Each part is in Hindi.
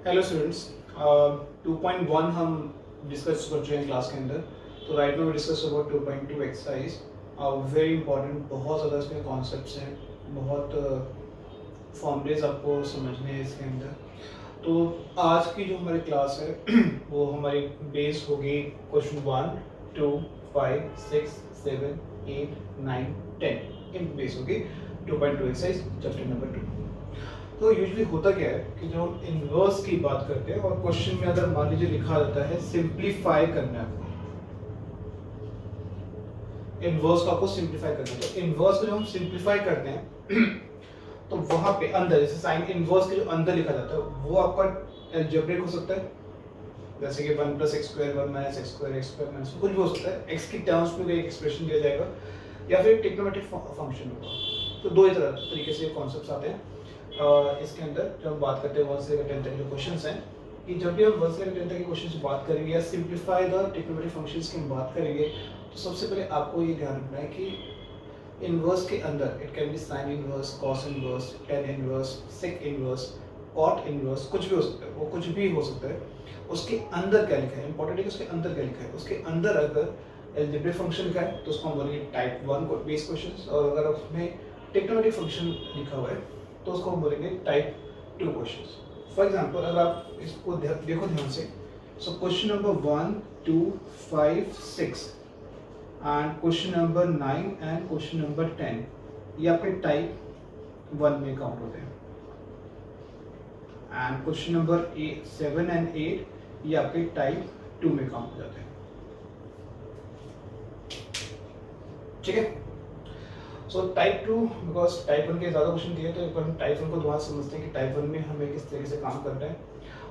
हेलो स्टूडेंट्स, 2.1 हम डिस्कस कर चुके हैं क्लास के अंदर। तो राइट में discuss about 2.2 exercise. Very important, बहुत ज़्यादा इसमें कॉन्सेप्ट्स हैं, बहुत फॉर्मूलेज आपको समझने हैं इसके अंदर। तो आज की जो हमारी क्लास है वो हमारी बेस होगी क्वेश्चन 1, 2, 5, 6, 7, 8, 9, 10 इन बेस होगी 2.2 एक्सरसाइज चैप्टर नंबर 2। तो यूजुअली होता क्या है कि जब हम इन्वर्स की बात करते हैं और क्वेश्चन में अगर मान लीजिए लिखा रहता है सिंप्लीफाई करना है आपको, इन्वर्स को आपको सिंप्लीफाई करना है, तो इन्वर्स को जब हम सिंप्लीफाई करते हैं तो वहां पे अंदर जैसे साइन इन्वर्स के जो अंदर लिखा जाता है वो आपका अलजेब्रिक हो सकता है, जैसे कि 1 + x² 1 - x² x² - कुछ भी हो सकता है, x की टर्म्स में कोई एक्सप्रेशन दिया जाएगा या फिर ट्रिग्नोमेट्रिक फंक्शन होगा। तो दो ही तरीके से कॉन्सेप्ट्स आते हैं इसके अंदर। जब हम बात करते हैं 1 से लेकर 10 तक के क्वेश्चंस हैं, कि जब भी हम 1 से लेकर 10 तक के क्वेश्चंस की बात करेंगे या सिंप्लीफाई द ट्रिग्नोमेट्रिक फंक्शंस की बात करेंगे, तो सबसे पहले आपको ये ध्यान रखना है कि इन्वर्स के अंदर it can be sine inverse, cos inverse, tan inverse, sec inverse, cot inverse, कुछ भी हो सकता है, वो कुछ भी हो सकता है। उसके अंदर क्या लिखा है, इंपॉर्टेंट है कि उसके अंदर क्या लिखा है। उसके अंदर अगर अलजेब्रिक फंक्शन लिखा है तो उसको हम बोलेंगे टाइप 1 बेस क्वेश्चंस, और अगर उसमें ट्रिग्नोमेट्रिक फंक्शन लिखा हुआ है तो उसको हम बोलेंगे टाइप 2 क्वेश्चंस। फॉर एग्जांपल अगर आप इसको देखो ध्यान से, so question number 1, 2, 5, 6 and question number 9 and question number 10 ये आपके टाइप 1 में काउंट होते हैं, एंड क्वेश्चन नंबर 7 एंड 8 ये आपके टाइप 2 में काउंट हो जाते हैं। ठीक है, सो टाइप 2 बिकॉज टाइप 1 के ज़्यादा क्वेश्चन दिए, तो एक बार हम टाइप 1 को दोबारा समझते हैं कि टाइप 1 में हमें किस तरीके से काम करना है।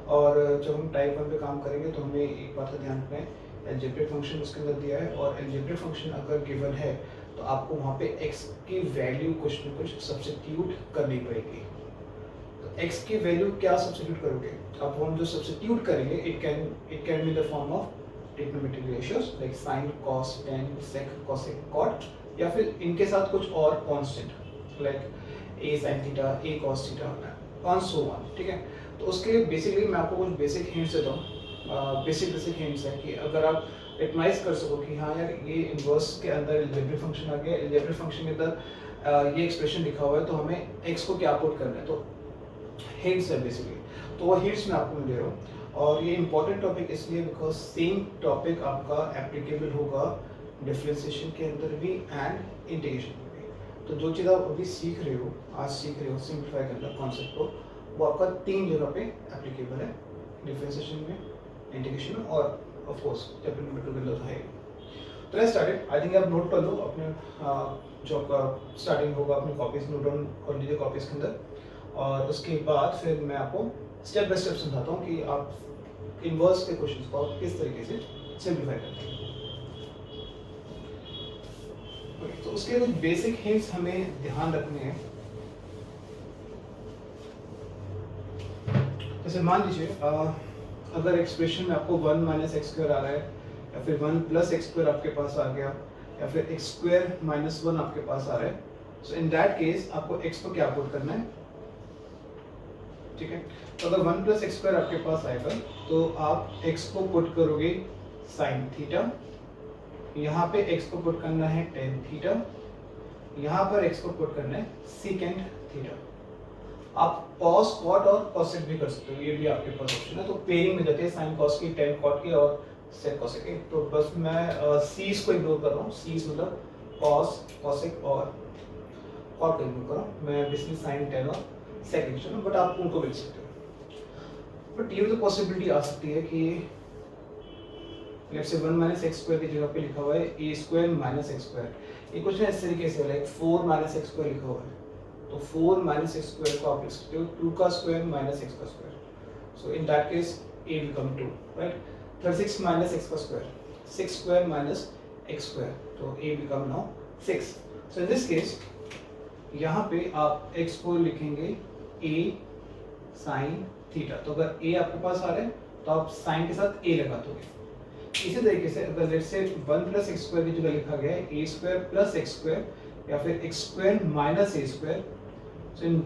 और जब हम टाइप 1 पे काम करेंगे तो हमें एक बात का ध्यान रखना है, अलजेब्रिक फंक्शन उसके अंदर दिया है, और अलजेब्रिक फंक्शन अगर गिवन है तो आपको वहाँ पे x की वैल्यू कुछ न कुछ सब्स्टिट्यूट करनी पड़ेगी। तो x की वैल्यू क्या सब्स्टिट्यूट करोगे? अब हम जो सब्स्टिट्यूट करेंगे it can be the form of trigonometric ratios like sine, cos, tan, sec, cosec, cot, या फिर इनके साथ कुछ और constant like a sin theta, a cos theta और सो ऑन। ठीक है, तो उसके लिए बेसिकली मैं आपको कुछ बेसिक हिंट्स देता हूँ। बेसिक हिंट्स है कि अगर आप रिकग्नाइज कर सको कि हाँ यार ये इन्वर्स के अंदर अलजेब्रिक फंक्शन आ गया, अलजेब्रिक फंक्शन के अंदर ये एक्सप्रेशन लिखा हुआ है, तो हमें x को क्या पुट करना है, तो हिंट्स है बेसिकली। तो वो हिंट्स मैं आपको दे रहा हूँ, और ये इंपॉर्टेंट टॉपिक इसलिए बिकॉज सेम टॉपिक आपका एप्लीकेबल होगा डिफरेंशिएशन के अंदर भी एंड इंटीग्रेशन में भी। तो जो चीज़ आप अभी सीख रहे हो, आज सीख रहे हो सिंप्लीफाई करना कॉन्सेप्ट को, वो आपका 3 जगह पे एप्लीकेबल है, डिफरेंशिएशन में, इंटीग्रेशन में, और ऑफ कोर्स चैप्टर नंबर 2 के अंदर है। तो लेट्स स्टार्ट। आई थिंक आप नोट कर लो अपने जो आपका स्टार्टिंग होगा अपनी कॉपीज नोट डाउन कर लीजिए कॉपीज के अंदर, और उसके बाद फिर मैं आपको स्टेप बाय स्टेप समझाता हूँ कि आप इन्वर्स के क्वेश्चंस को आप किस तरीके से सिंप्लीफाई करते हैं। तो उसके कुछ बेसिक हिंट्स हमें ध्यान रखने हैं। जैसे मान लीजिए अगर एक्सप्रेशन में आपको 1 - x² आ रहा है, या फिर 1 + x² आपके पास आ गया, या फिर x² - 1 आपके पास आ रहा है, सो इन दैट केस आपको x को क्या पुट करना है। ठीक है, तो अगर 1 + x² आपके पास आएगा तो आप x को पुट करोगे साइन थीटा, यहाँ पे x को पुट करना है टेन थीटा, यहाँ पर x को पुट करना है सेकेंड थीटा। आप कॉस, कॉट और कोसेक भी कर सकते हो, ये भी आपके पास ऑप्शन है। तो पेयरिंग में जाते हैं साइन कॉस की, टेन कॉट की और सेक कोसेक की। तो बस मैं सीज को इग्नोर कर रहा हूँ, सीज मतलब कॉस, कोसेक और कॉट को इग्नोर कर रहा हूँ। मैं बेसिकली साइन, टेन और सेक लिख रहा हूँ, बट आप उनको भी लिख सकते हो। बट ये तो पॉसिबिलिटी आ सकती है कि लेट्स से 1 - x² की जगह पे लिखा हुआ है a² - x²। ये कुछ ना इस तरीके से लाइक 4 - x² लिखा हुआ है, तो 4 - x² को आप लिख सकते हो 2 का स्क्वायर - x का square. So in that case a become 2, right. 36 - x का स्क्वायर, 6² - x², तो a become now 6। So in this case यहाँ पे आप x को लिखेंगे a sin थीटा। तो अगर a आपके पास आ रहा है तो आप साइन के साथ a लगा दोगे। इसी तरीके से अगर लेट्स से 1 + x² की जगह लिखा गया है a² + x² या फिर x² - a², so in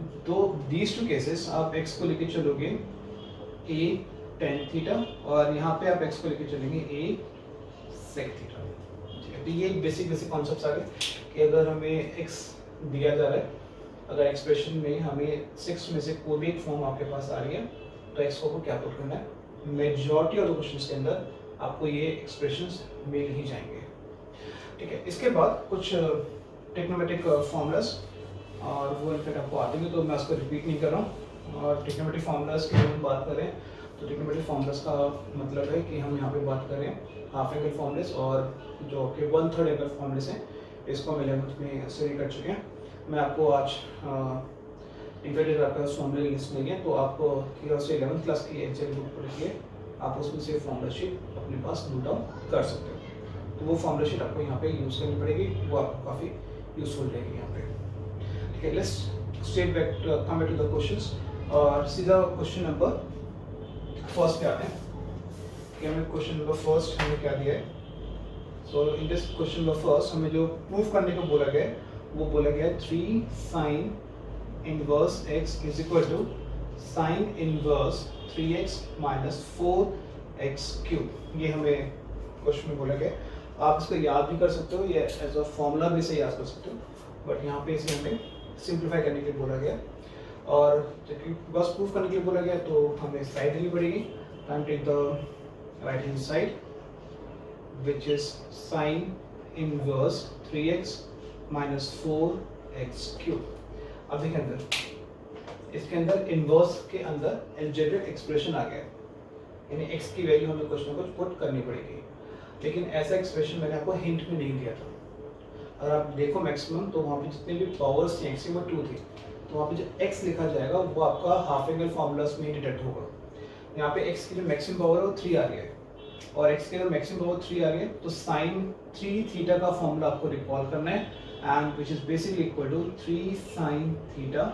these two cases आप x को लेके चलोगे a tan थीटा और यहाँ पे आप x को लेके चलेंगे a sec थीटा। ठीक है, तो ये बेसिक कॉन्सेप्ट्स आ गए कि अगर हमें x दिया जा रहा है, अगर एक्सप्रेशन में हमें 6 में से कोई भी एक फॉर्म आपके पास आ रही है तो x को क्या पुट करना है। मेजॉरिटी ऑफ द क्वेश्चंस के अंदर आपको ये एक्सप्रेशंस मिल ही जाएंगे। ठीक है, इसके बाद कुछ ट्रिग्नोमेट्रिक फॉर्मूलाज और वो इनफैक्ट आपको आते हैं तो मैं उसको रिपीट नहीं कर रहा हूँ। और ट्रिग्नोमेट्रिक फार्मूलाज की हम बात करें तो ट्रिग्नोमेट्रिक फार्मूलाज का मतलब है कि हम यहाँ पे बात करें हाफ एंगल फॉर्मूलाज और जो कि 1/3 एंगल फॉर्मूलाज हैं, इसको हम 11th में स्टडी कर चुके हैं। मैं आपको आज इनफैक्ट आपका फॉर्मूला लिस्ट नहीं है तो आपको से 11th क्लास की एक्चुअली बुक पढ़िए, आप उसमें से फॉर्मूला शीट अपने पास नोट डाउन कर सकते हो। तो वो फॉर्मूला शीट आपको यहाँ पे यूज़ करनी पड़ेगी, वो आपको काफ़ी यूजफुल रहेगी यहाँ पे। ठीक है, let's straight back come back to the questions और सीधा क्वेश्चन नंबर फर्स्ट पे आते हैं कि हमें क्वेश्चन नंबर फर्स्ट हमें क्या दिया है। So in this question number first हमें जो प्रूव करने को बोला गया है वो बोला गया है 3 sin inverse x is equal to sine inverse 3x minus 4x cube. ये हमें क्वेश्चन में बोला गया। आप इसको याद भी कर सकते हो या एज अ फॉर्मूला भी से याद कर सकते हो, बट यहाँ पे इसे हमें सिंप्लीफाई करने के लिए बोला गया और जबकि बस प्रूफ करने के लिए बोला गया तो हमें साइड लेनी पड़ेगी। Time take the right hand side which is sine inverse 3x minus 4x cube. अब देखिए अंदर इसके अंदर इनवर्स के अंदर अलजेब्रिक एक्सप्रेशन आ गया, यानी x की वैल्यू हमें कुछ ना कुछ पुट करनी पड़ेगी। लेकिन ऐसा एक्सप्रेशन मैंने आपको हिंट में नहीं दिया था। अगर आप देखो मैक्सिमम तो वहाँ पे जितने भी पावर्स थी x की वो 2 थी, तो वहाँ पे जो x लिखा जाएगा वो आपका हाफ एंगल फॉर्मूलास में डिटेक्ट होगा। यहाँ पे x की जो मैक्सिमम पावर है वो 3 आ रही है और x की अगर मैक्सिमम पावर 3 आ रही है तो साइन 3 थीटा का फॉर्मूला आपको रिकॉल करना है and which is basically equal to 3 sine theta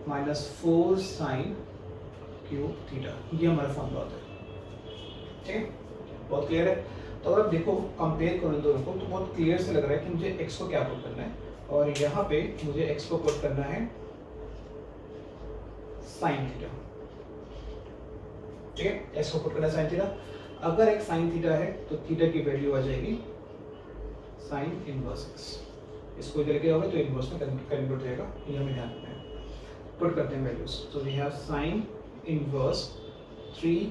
minus 4 sine cube theta. ये हमारा फॉर्मूला होता है। ठीक है, बहुत क्लियर है। तो अगर आप देखो कंपेयर करो दोनों को तो बहुत क्लियर से लग रहा है कि मुझे x को क्या पुट करना है और यहाँ पे मुझे x को पुट करना है साइन थीटा। ठीक है, x को पुट करना है साइन थीटा। अगर एक साइन थीटा है तो थीटा की वैल्यू आ जाएगी साइन इनवर्स x। इसको इधर के होगा तो इनवर्स में कन्वर्ट हो जाएगा, ये हमें ध्यान रखना है। पुट करते हैं वैल्यूज, तो we have sine inverse 3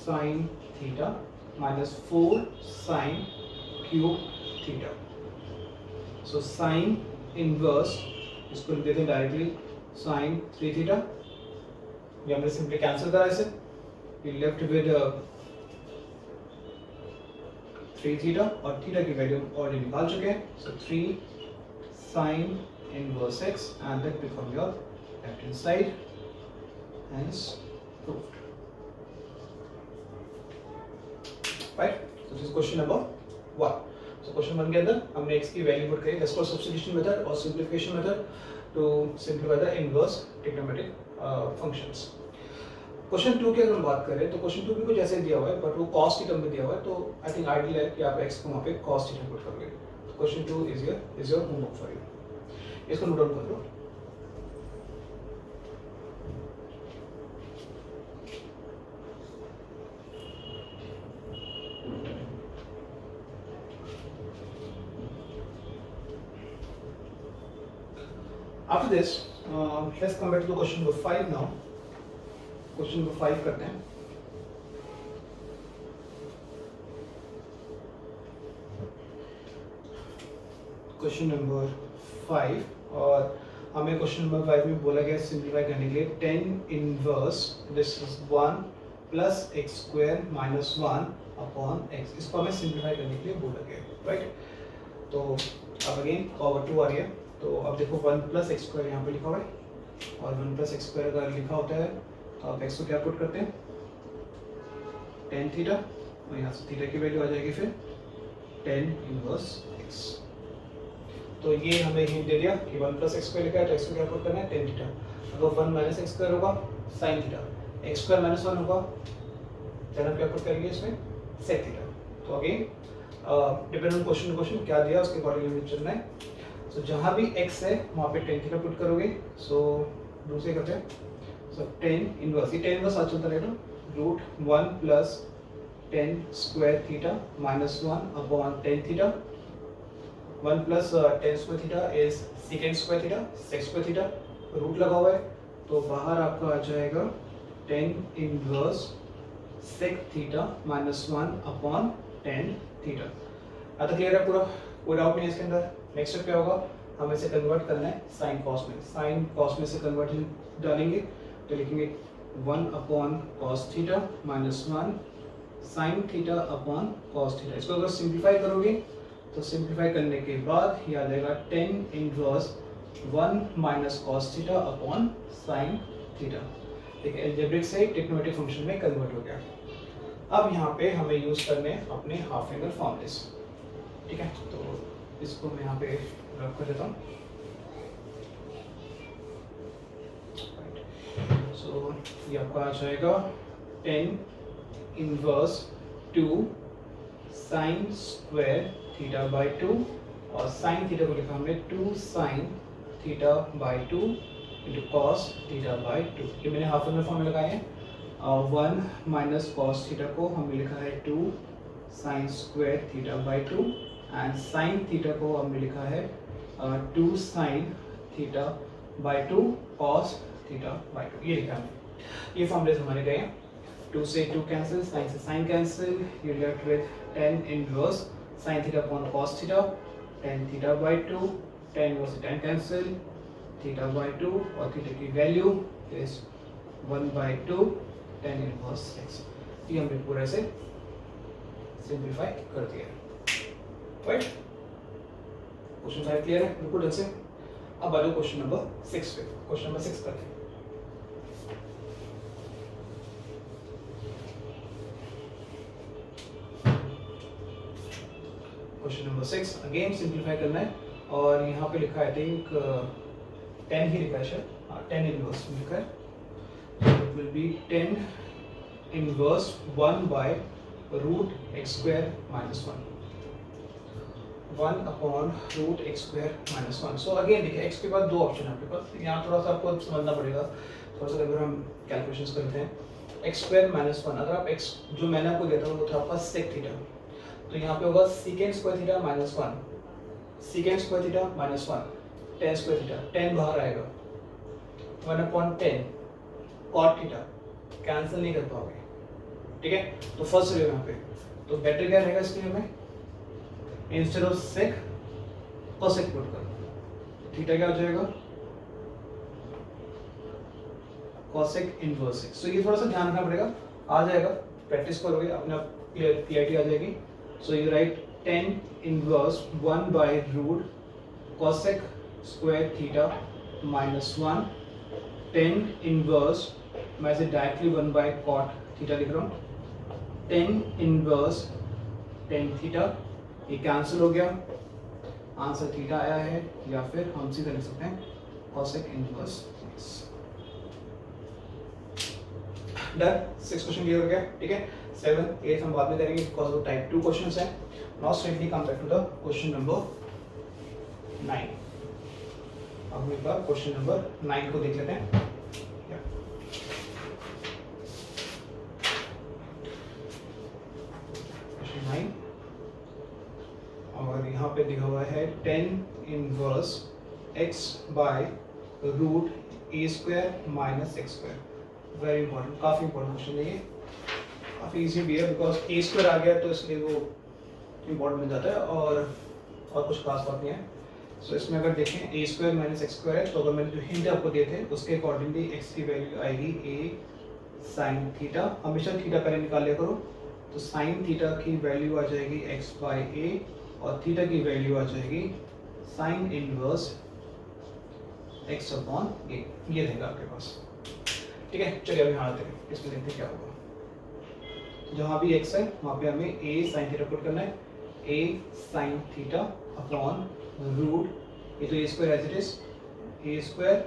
sine theta minus 4 sine cube theta. So sine inverse इसको लिख देते हैं डायरेक्टली साइन 3 थीटा। ये हमने सिंपली कैंसिल करा इसे, वी लेफ्ट विद 3 थीटा और थीटा की वैल्यू ऑलरेडी निकाल चुके हैं। सो 3 sine inverse x and that become your left hand side, hence proved. Right? So this is question number 1. So question 1 के अंदर हमने x की वैल्यू पुट करी, that's called substitution method or simplification method to simplify the inverse trigonometric functions. Question 2 की अगर हम बात करें तो क्वेश्चन 2 भी कुछ ऐसे दिया हुआ है बट वो कॉस की टर्म में दिया हुआ है, तो आई थिंक आइडियल है कि आप x को वहाँ पे कॉस थीटा पुट करोगे। तो question 2 is your homework for you. इसको नोट डाउन कर लो। After this, let's come back to the question number 5 now. Question number 5 करते हैं। क्वेश्चन नंबर 5 और हमें क्वेश्चन नंबर 5 में बोला गया सिंप्लीफाई करने के लिए 10 inverse this is 1 plus x square minus 1 upon x. इसको हमें सिंप्लीफाई करने के लिए बोला गया, राइट। तो अब अगेन पावर 2 आ रही है, तो अब देखो 1 प्लस एक्स स्क्वायर यहाँ पे लिखा हुआ है और 1 प्लस एक्स स्क्वायर अगर लिखा होता है तो आप एक्स को क्या पुट करते हैं tan थीटा और यहाँ से थीटा की वैल्यू आ जाएगी फिर tan इनवर्स x। तो ये हमें हिंट दे दिया कि 1 प्लस एक्स स्क्वायर लिखा है तो एक्स को क्या पुट करना है tan थीटा। अगर 1 माइनस एक्स स्क्वायर होगा sine theta, x square minus 1 होगा देन हम क्या पुट करेंगे इसमें सेक थीटा। तो अगेन डिपेंड ऑन क्वेश्चन क्या दिया उसके अकॉर्डिंग हमें चलना है। सो जहाँ भी x है वहाँ पे tan थीटा पुट करोगे। सो दूसरे करते हैं, सो tan इनवर्स, ये tan इनवर्स आज चलता रहेगा root 1 plus 10 square theta minus 1 upon 10 theta. 1 plus 10 square theta is second square theta, sec square theta. Root लगा हुआ है तो बाहर आपका आ जाएगा 10 inverse sec theta minus 1 upon 10 theta. आता क्लियर है पूरा? कोई डाउट नहीं है इसके अंदर? नेक्स्ट स्टेप क्या होगा, हमें इसे कन्वर्ट करना है साइन कॉस में. साइन कॉस में से कन्वर्ट डालेंगे तो लिखेंगे 1 upon cos theta minus 1 sign theta upon cos theta. इसको अगर सिंप्लीफाई करोगे तो सिंप्लीफाई करने के बाद ये आ जाएगा 10 inverse 1 minus cos theta upon sine theta. ठीक है, अलजेब्रिक से ट्रिग्नोमेट्रिक फंक्शन में कन्वर्ट हो गया. अब यहाँ पे हमें यूज करने हैं अपने हाफ एंगल फॉर्मूलेस. ठीक है, तो इसको मैं यहाँ पे रख कर देता हूँ. सो ये आपका आ जाएगा 10 inverse 2 sine square theta by 2 और साइन थीटा को लिखा हमने 2 sine theta by 2 into cos theta by 2. ये मैंने हाफ एंगल फॉर्म में लगाए हैं. 1 माइनस कॉस थीटा को हमने लिखा है 2 sine square theta by 2 and sine theta को हमने लिखा है 2 sine theta by 2 cos theta by 2. ये लिखा है. ये फॉर्मूलेस हमारे गए हैं. 2 से 2 कैंसिल, साइन से sine cancel, you left with 10 inverse sine theta upon cos theta, 10 theta by 2, 10 inverse 10 cancel, theta by 2 और थीटा की वैल्यू इज 1 बाई 2 10 इनवर्स 6. ये हमने पूरा से सिंप्लीफाई कर दिया. राइट, क्वेश्चन 5 क्लियर है बिल्कुल ढंग से. अब आ जाओ क्वेश्चन नंबर 6 पे. क्वेश्चन नंबर 6 करते हैं. क्वेश्चन नंबर 6 अगेन सिंप्लीफाई करना है और यहाँ पे लिखा है आई थिंक 10 ही लिखा है शायद. 10 इनवर्स लिखा है. It will be 10 inverse 1 by root x square minus 1 upon root x square minus 1. So again देखिए एक्स के बाद दो ऑप्शन है आपके पास. यहाँ थोड़ा सा आपको समझना पड़ेगा. थोड़ा सा अगर हम कैलकुलेशंस करते हैं एक्स स्क्वायर माइनस 1, अगर आप एक्स जो मैंने आपको दिया था वो था आपका सेक थीटा, तो यहाँ पे होगा secant square theta minus 1, secant square theta minus 1, 10 square theta, 10 बाहर आएगा, 1 अपॉन 10 कॉट थीटा, कैंसिल नहीं कर पाओगे. ठीक है, तो फर्स्ट रहेगा यहाँ पे. तो बेटर क्या रहेगा इसके लिए, हमें instead of sec cosec put करो. थीटा क्या हो जाएगा, कोसेक इनवर्स 6. सो ये थोड़ा सा ध्यान रखना पड़ेगा. आ जाएगा, प्रैक्टिस करोगे अपने आप क्लियरिटी आ जाएगी. So you write 10 inverse 1 by root cosec square theta minus 1, 10 inverse, मैं इसे डायरेक्टली 1 by cot theta लिख रहा हूँ. 10 inverse 10 theta, ये कैंसिल हो गया, आंसर थीटा आया है. या फिर हम सीधा लिख सकते हैं cosec inverse. Done. 6 question clear हो गया. ठीक है, 7, 8 हम बाद में करेंगे बिकॉज वो टाइप 2 क्वेश्चंस हैं. Now straightly come back to the question number 9. अब हम एक बार क्वेश्चन नंबर 9 को देख लेते हैं. क्वेश्चन 9 और यहाँ पे दिखा हुआ है 10 inverse x by root a square minus x square. Very important, काफी इंपॉर्टेंट क्वेश्चन है ये. काफ़ी इजी भी है बिकॉज ए स्क्वायर आ गया तो इसलिए वो इम्पोर्टेंट मिल जाता है और कुछ खास बात नहीं है. सो इसमें अगर देखें ए स्क्वायर माइनस एक्स स्क्वायर है, तो अगर मैंने जो हिंट आपको दिए थे उसके अकॉर्डिंगली एक्स की वैल्यू आएगी ए साइन थीटा. हमेशा थीटा पहले निकाल लिया करो. तो साइन थीटा की वैल्यू आ जाएगी एक्स बाई ए और थीटा की वैल्यू आ जाएगी साइन इनवर्स एक्स अपॉन ए. ये रहेगा आपके पास. ठीक है, चलिए अभी यहाँ आते हैं, इसमें देखते हैं क्या होगा. जहाँ भी x है वहाँ पे हमें a साइन थीटा पुट करना है. a sine theta upon root, ये तो a square as it is, a square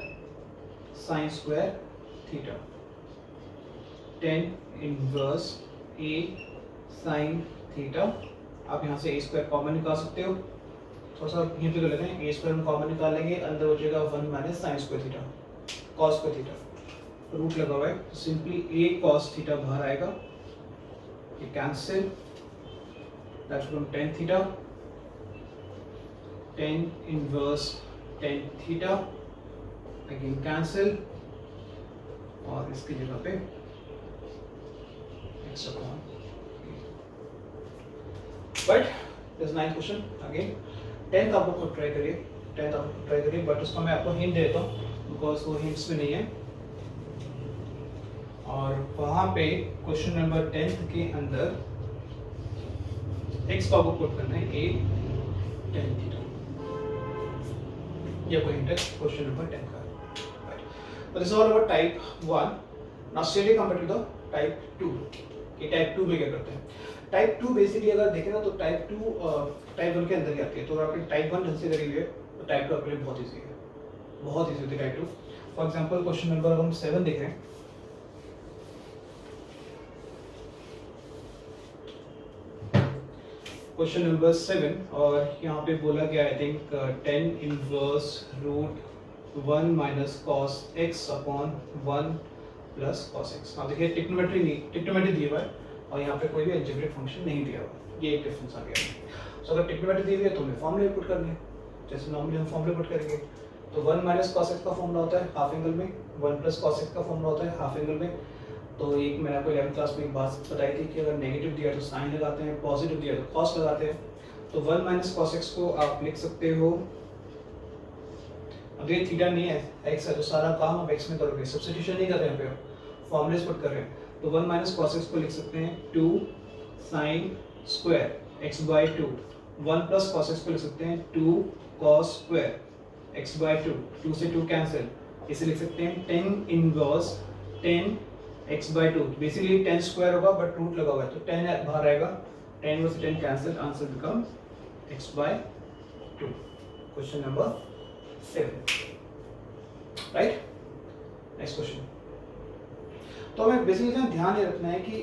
sine square theta, 10 inverse a sine theta. आप यहाँ से a स्क्वायर कॉमन निकाल सकते हो. थोड़ा सा हिंट कर लेते हैं. a स्क्वायर हम कॉमन निकाल लेंगे, अंदर हो जाएगा 1 minus sine square theta cos square theta. Root लगा हुआ है तो सिंपली ए कॉस थीटा बाहर आएगा, ये cancel, that's from tan theta, tan inverse tan theta again cancel, और इसकी जगह पे x upon, but this ninth question again tenth आप लोग ट्राई करिए, टेंथ आप ट्राई करिए, बट उसका मैं आपको हिंट देता हूँ बिकॉज वो हिंट्स में नहीं है। और वहाँ पे क्वेश्चन नंबर 10 के अंदर x को आपको पुट करना है a tan थीटा, ये कोई हिंट है क्वेश्चन नंबर 10 का, राइट। तो this is all about type 1। Now straightly compare to the type 2 कि टाइप 2 में क्या करते हैं। टाइप 2 बेसिकली अगर देखें ना तो टाइप 2 टाइप 1 के अंदर ही आती है। तो अगर आपने टाइप 1 ढंग से करी हुई है तो टाइप 2 आपके लिए बहुत ईजी है, बहुत ईजी होती है type 2। For example question number हम 7 देख रहे हैं, क्वेश्चन नंबर 7 और यहाँ पे बोला गया I think 10 inverse root 1 minus cos x upon 1 plus cos x। अब देखिए टिक्नोमेट्री दिया हुआ है और यहाँ पे कोई भी अलजेब्रिक फंक्शन नहीं दिया हुआ, ये एक डिफरेंस आ गया। सो अगर टिक्नोमेट्री दी हुई है तो हमें फॉर्मूले पुट करने हैं, जैसे नॉर्मली हम फॉर्मूले पुट करेंगे। तो 1 माइनस कॉस x का फॉर्मूला होता है हाफ एंगल में, 1 प्लस कॉस x का फॉर्मूला होता है हाफ एंगल में। तो एक मैंने आपको 11th क्लास में एक बात बताई थी कि अगर नेगेटिव दिया तो साइन लगाते हैं, पॉजिटिव दिया तो कॉस लगाते हैं। तो 1 माइनस कॉस x को आप लिख सकते हो, अब ये थीटा नहीं है x है तो सारा काम आप x में करोगे, सब्स्टिट्यूशन नहीं कर रहे हैं पे, फॉर्मूलेस पुट कर रहे हैं। तो 1 माइनस कॉस x को लिख सकते हैं 2 sine square x by 2, 1 plus cos x को लिख सकते हैं 2 कॉस स्क्वायर x बाय 2, 2 से 2 कैंसिल, इसे लिख सकते हैं 10 inverse 10 x by 2, basically 10 square होगा बट रूट लगा हुआ है तो 10 बाहर आएगा, 10 में से 10 cancel, answer become x by 2। Question number 7, right. Next question. तो हमें बेसिकली ध्यान ये रखना है कि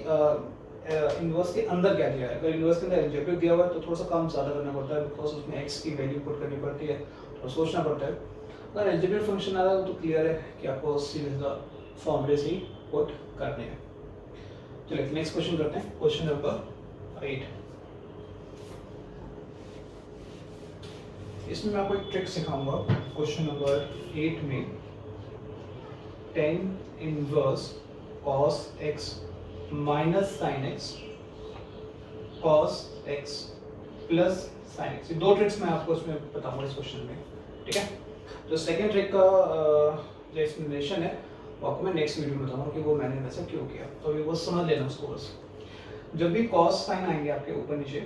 इनवर्स के अंदर क्या दिया है। अगर इनवर्स के अंदर अलजेब्रिक दिया हुआ है तो थोड़ा सा काम ज़्यादा करना पड़ता है बिकॉज उसमें x की वैल्यू पुट करनी पड़ती है और सोचना पड़ता है। अगर अलजेब्रिक फंक्शन आ रहा है तो क्लियर है कि आपको सीधा फॉर्मूले से ही पुट करने हैं। चलिए नेक्स्ट क्वेश्चन करते हैं, क्वेश्चन नंबर 8। इसमें मैं आपको एक ट्रिक सिखाऊंगा। क्वेश्चन नंबर 8 में 10 inverse cos x minus sin x cos x plus sin x, ये दो ट्रिक्स मैं आपको इसमें बताऊंगा इस क्वेश्चन में, ठीक है। तो सेकंड ट्रिक का जो एक्सप्लेनेशन है वो आपको मैं नेक्स्ट वीडियो में बताऊंगा कि वो मैंने वैसे क्यों किया, तो अभी वो समझ लेना उसको बस। जब भी cos sin आएंगे आपके ऊपर नीचे,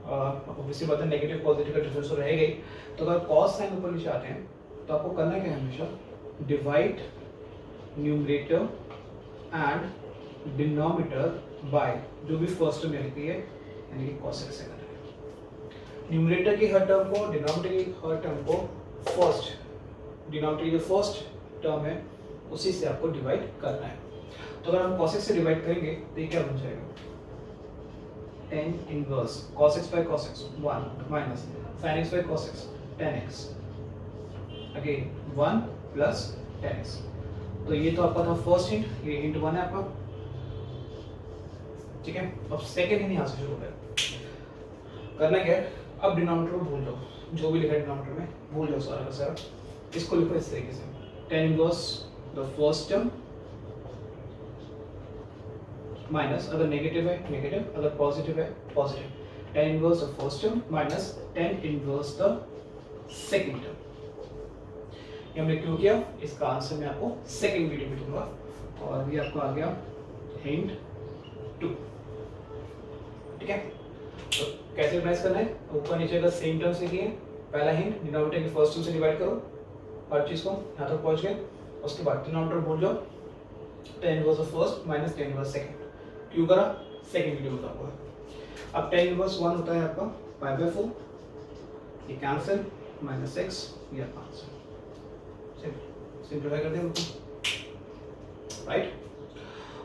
ऑब्वियसली बात है नेगेटिव पॉजिटिव का डिफरेंस तो रहेगा ही, तो अगर cos sin ऊपर नीचे आते हैं तो आपको करना क्या है, हमेशा divide numerator and denominator by जो भी फर्स्ट टर्म लिखी है यानी कि cos x से करना है। न्यूमरेटर की हर टर्म को, डिनोमिनेटर की हर टर्म को फर्स्ट, डिनोमिनेटर की फर्स्ट टर्म है उसी से आपको डिवाइड करना है। तो अगर हम cos x से डिवाइड करेंगे तो ये क्या बन जाएगा, 10 inverse cos x by cos x 1 minus sin x by cos x 10x again 1 plus 10x। तो ये तो आपका था फर्स्ट हिंट, ये हिंट 1 है आपका, ठीक है। अब सेकंड हिंट यहाँ से शुरू करें। करना क्या है, अब डिनोमिनेटर को भूल जाओ, जो भी लिखा है डिनोमिनेटर में भूल जाओ सारा का सारा, इसको लिखो इस तरीके से 10 inverse the first term minus, अगर नेगेटिव है नेगेटिव, अगर पॉजिटिव है positive, 10 inverse the first term minus 10 inverse the second term. ये हमने क्यों किया, इसका आंसर मैं आपको सेकंड वीडियो में दूंगा। और ये आपको आ गया हिंट 2, ठीक है। तो कैसे रिप्लेस करना है, ऊपर नीचे का सेम टर्म्स लिखिए। पहला हिंट, डिनोमिनेटर की फर्स्ट टर्म से डिवाइड करो हर चीज को, यहाँ तक पहुंच गए। उसके बाद डिनोमिनेटर भूल जाओ, 10 inverse the first minus 10 inverse second. क्यों करा, सेकंड वीडियो में बताऊंगा। अब 10 इनवर्स 1 होता है आपका 5/4, ये कैंसिल माइनस x, ये आपका आंसर। सिंपलीफाई कर दें राइट।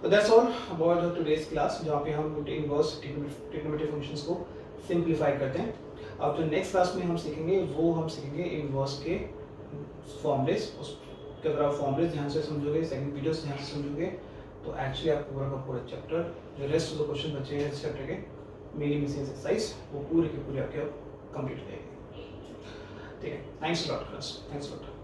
तो that's all about today's class, जहाँ पे हम इनवर्स ट्रिग्नोमेट्रिक फंक्शंस को सिंपलीफाई करते हैं। अब जो नेक्स्ट क्लास में हम सीखेंगे वो हम सीखेंगे इनवर्स के फॉर्मूलेस, कि अगर आप फॉर्मूले ध्यान से समझोगे, सेकंड वीडियोस ध्यान से समझोगे, तो एक्चुअली आप पूरा का पूरा चैप्टर, जो रेस्ट ऑफ द क्वेश्चन बचे हैं इस चैप्टर के मेरी मिसिंग एक्सरसाइज, वो पूरे के पूरे आपके कंप्लीट हो जाएगी। ठीक है, thanks lot class, thanks lot.